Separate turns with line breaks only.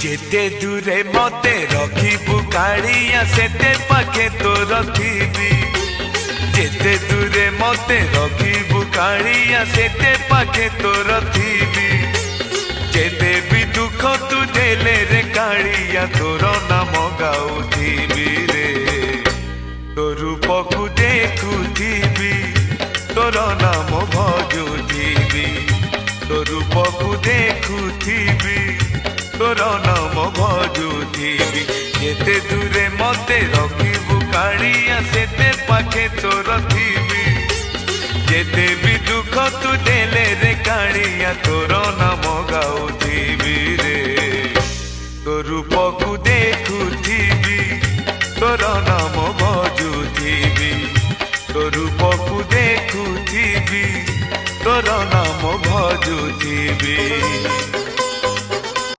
जेते दूरे मते रखिबु कालिया सेते पाखे तोर थीबी जेते दूरे मते रखिबु कालिया सेते पाखे तोर थीबी जेते भी दुख तू देले रे कालिया तोर नाम गाउथीबी रे तो रूप को देखुथीबी तोर नाम भजुथीबी तो रूप को देखुथीबी तोर नाम भजुथीबी जेते दूरे मते रखिबु कालिया सेते पाखे तोर थीबी जेते भी दुख तू देले रे कालिया तोर नाम गाउथीबी रे।